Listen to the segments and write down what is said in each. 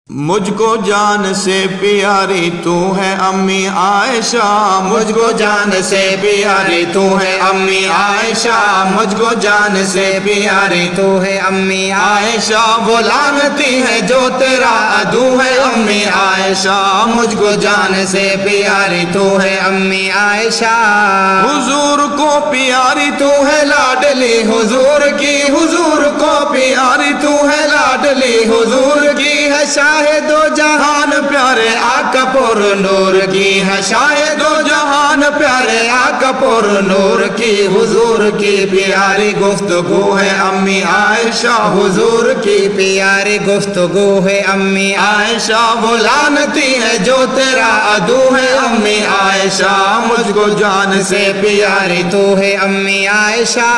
مجھ کو جان سے پیاری تو ہے امی عائشہ، مجھ کو جان سے پیاری تو ہے امی عائشہ، مجھ کو جان سے پیاری تو ہے امی عائشہ، وہ لعنتی ہے جو تیرا عدو ہے امی عائشہ، مجھ کو جان سے پیاری تو ہے امی عائشہ، حضور کو پیاری تو ہے لاڈلی حضور کی، حضور کو پیاری تو ہے لاڈلی حضور کی، ہے شاہد و جہان پیارے آقا پر نور کی، ہے شاہد و جہان پیارے آقا پر نور کی، حضور کی پیاری گفتگو ہے امی عائشہ، حضور کی پیاری گفتگو ہے امی عائشہ، وہ لعنتی ہے جو تیرا عدو ہے امی عائشہ، مجھ کو جان سے پیاری تو ہے امی عائشہ،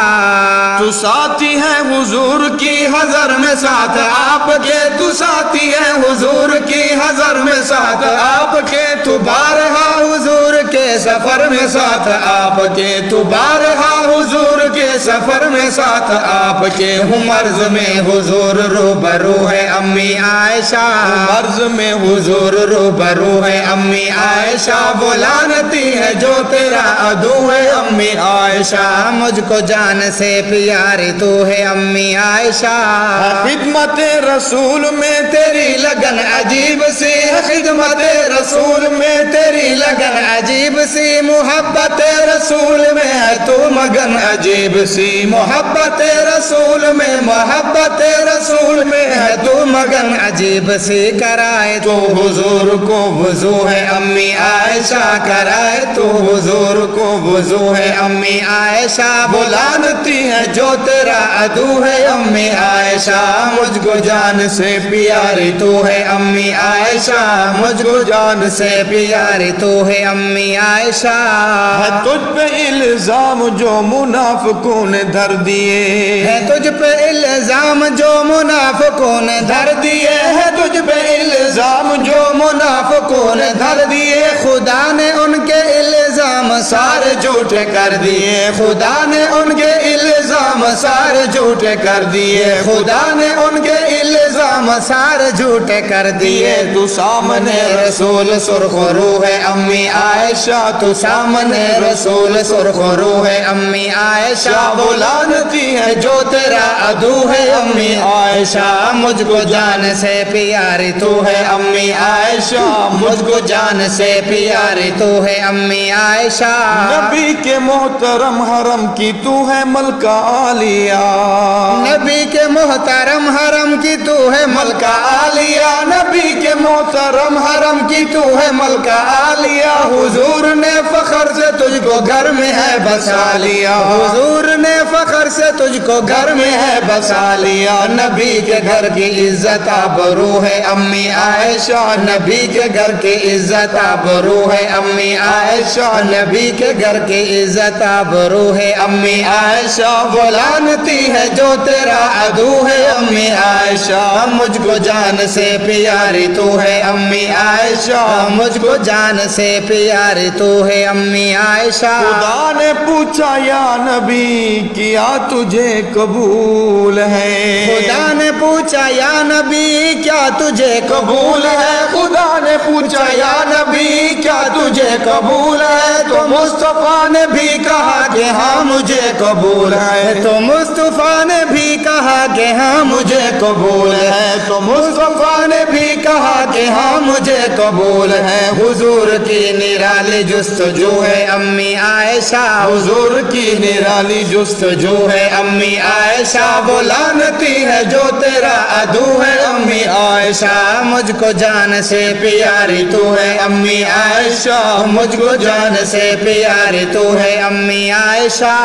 تو ساتھی ہے حضور کی حضر میں ساتھ آپ کے، تو ساتھی ہے حضور کی حضر میں ساتھ آپ کے، تو بارہا حضور کے سفر میں ساتھ آپ کے، تو بارہا حضور کے سفر میں ساتھ آپ کے، ہوں مرض میں حضور روبرو ہے امی عائشہ، مرض میں حضور روبرو ہے امی عائشہ، وہ لعنتی ہے جو تیرا عدو ہے امی عائشہ، مجھ کو جان سے پیاری تو ہے امی عائشہ، خدمت رسول میں تیری لگن عجیب سی، خدمت رسول میں تیری لگن عجیب سی، محبت رسول میں ہے تو مگن عجیب سی، محبت رسول میں، محبت رسول میں ہے تو مگن عجیب سی، کرائے تو حضور کو وضو ہے امی عائشہ، کرائے تو حضور کو وضو ہے امی عائشہ، وہ لعنتی ہے جو تیرا عدو ہے امی عائشہ، مجھ کو جان سے پیاری تو ہے امی عائشہ، مجھ کو جان سے پیاری تو ہے امی عائشہ، ہے تجھ پہ الزام جو منافقوں نے دھر دیے، ہے تجھ پہ الزام جو منافقوں نے دھر دیے، ہے تجھ پہ الزام جو منافقوں نے دھر دیے، خدا نے ان کے الزام سارے جھوٹے کر دیے، خدا نے ان کے الزام سارے جھوٹے کر دیے، خدا نے ان کے الزام سارے جھوٹے کر دیے، تو سامنے رسول سرخ رو ہے امی عائشہ، تو سامنے رسول سرخ رو ہے امی عائشہ، وہ لعنتی ہے جو تیرا عدو ہے امی عائشہ، مجھ کو جان سے پیاری تو ہے امی عائشہ، مجھ کو جان سے پیاری تو ہے امی عائشہ، نبی کے محترم حرم کی تو ہے ملکہ عالیہ، نبی کے محترم حرم کی تو ہے ملکہ عالیہ، نبی کے محترم حرم کی تو ہے ملکہ عالیہ، حضور نے فخر سے تجھ کو گھر میں ہے بسا لیا، حضور نے فخر سے تجھ کو گھر میں ہے بسا لیا، نبی کے گھر کی عزت آبرو ہے امی عائشہ، نبی کے گھر کی عزت آبرو ہے امی عائشہ، نبی کے گھر کی عزت آبرو ہے امی عائشہ، وہ لعنتی ہے جو تیرا عدو ہے امی عائشہ، مجھ کو جان سے پیاری تو ہے امی عائشہ، مجھ کو جان سے پیاری تو ہے امی عائشہ، خدا نے پوچھا یا نبی کیا تجھے قبول ہے، خدا نے پوچھا یا نبی کیا تجھے قبول ہے، خدا نے پوچھا یا نبی کیا تجھے قبول ہے، تو مصطفیٰ نے بھی کہا کہ ہاں مجھے قبول ہے، تو مصطفیٰ نے بھی کہا کہ ہاں مجھے قبول ہے، تو مصطفیٰ نے بھی کہا کہ ہاں مجھے قبول ہے، حضور کی نرالی جستجو ہے امی عائشہ، حضور کی نرالی جستجو ہے امی عائشہ، وہ لعنتی ہے جو تیرا عدو ہے امی عائشہ، مجھ کو جان سے پیاری تو ہے امی عائشہ، مجھ کو جان سے پیاری تو ہے امی عائشہ،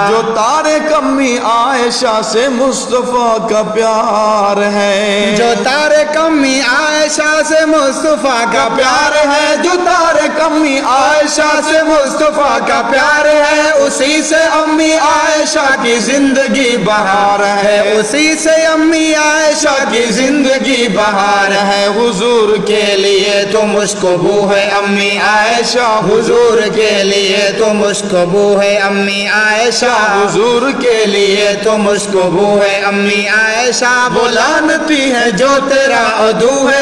جو تارک امی عائشہ سے مصطفیٰ کا پیار ہے، جو تارک امی عائشہ سے مصطفیٰ کا پیار ہے، جو تارک امی عائشہ سے مصطفیٰ کا پیار ہے، اسی سے امی عائشہ کی زندگی بہار ہے، اسی سے امی عائشہ کی زندگی بہار ہے، حضور کے لیے تو مشکبو ہے امی عائشہ، حضور کے لیے تو مشکبو ہے امی عائشہ، حضور کے لیے تو مشکبو ہے امی عائشہ، وہ لعنتی ہے جو تیرا عدو ہے